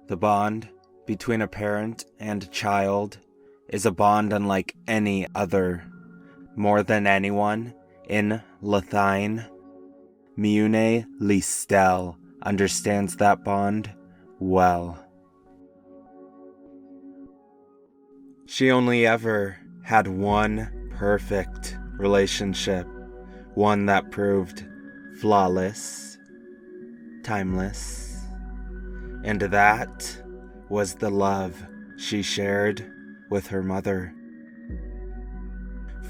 The bond between a parent and a child is a bond unlike any other. More than anyone in Lathine, Miyune Leestel understands that bond well. She only ever had one perfect relationship, one that proved flawless, timeless, and that was the love she shared with her mother.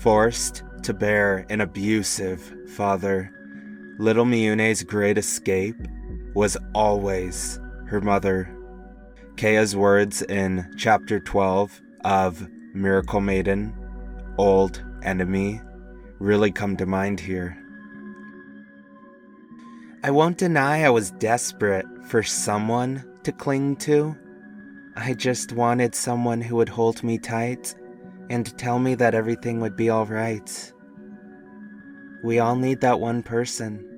Forced to bear an abusive father, little Miyune's great escape was always her mother. Kaya's words in chapter 12 of Miracle Maiden, Old Enemy, really come to mind here. I won't deny I was desperate for someone to cling to. I just wanted someone who would hold me tight and tell me that everything would be all right. We all need that one person.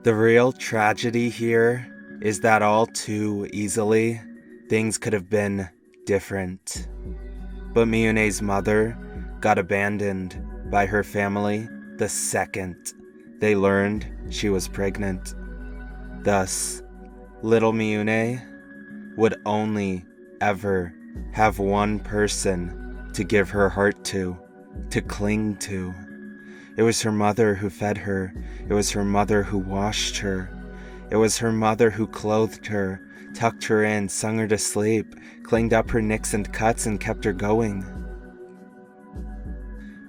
The real tragedy here is that all too easily, things could have been different. But Miyune's mother got abandoned by her family the second they learned she was pregnant. Thus, little Miyune would only ever have one person to give her heart to cling to. It was her mother who fed her. It was her mother who washed her. It was her mother who clothed her, tucked her in, sung her to sleep, cleaned up her nicks and cuts, and kept her going.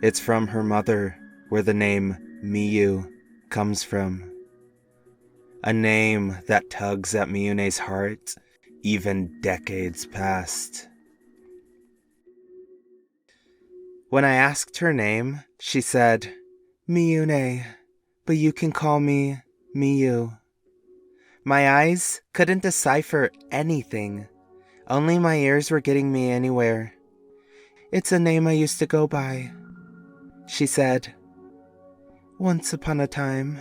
It's from her mother where the name Miyu comes from. A name that tugs at Miyune's heart even decades past. When I asked her name, she said, Miyune, but you can call me Miyu. My eyes couldn't decipher anything. Only my ears were getting me anywhere. It's a name I used to go by, she said. Once upon a time.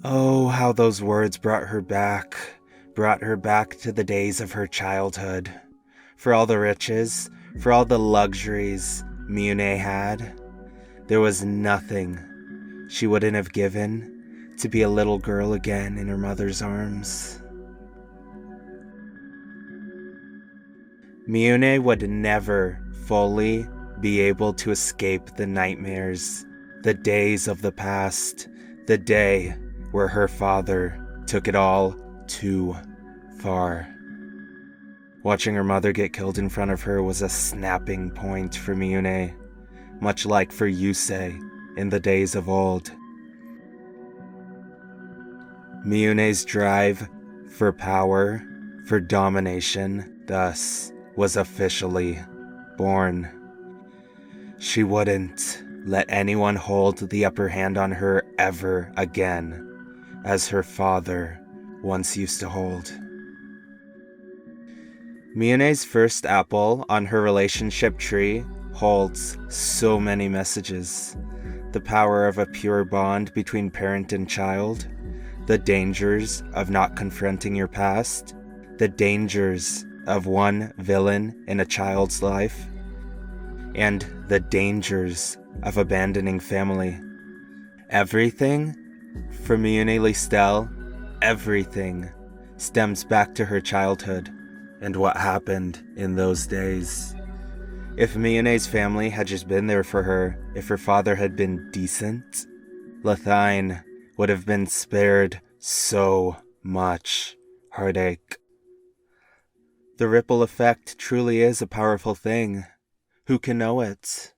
Oh, how those words brought her back to the days of her childhood. For all the riches, for all the luxuries Miyune had, there was nothing she wouldn't have given to be a little girl again in her mother's arms. Miyune would never fully be able to escape the nightmares, the days of the past, the day where her father took it all too far. Watching her mother get killed in front of her was a snapping point for Miyune, much like for Yusei in the days of old. Miyune's drive for power, for domination, thus was officially born. She wouldn't let anyone hold the upper hand on her ever again, as her father once used to hold. Miyune's first apple on her relationship tree holds so many messages. The power of a pure bond between parent and child, the dangers of not confronting your past, the dangers of one villain in a child's life, and the dangers of abandoning family. Everything, for Miyune Leestel, everything stems back to her childhood and what happened in those days. If Miyune's family had just been there for her, if her father had been decent, Lathine would have been spared so much heartache. The ripple effect truly is a powerful thing. Who can know it?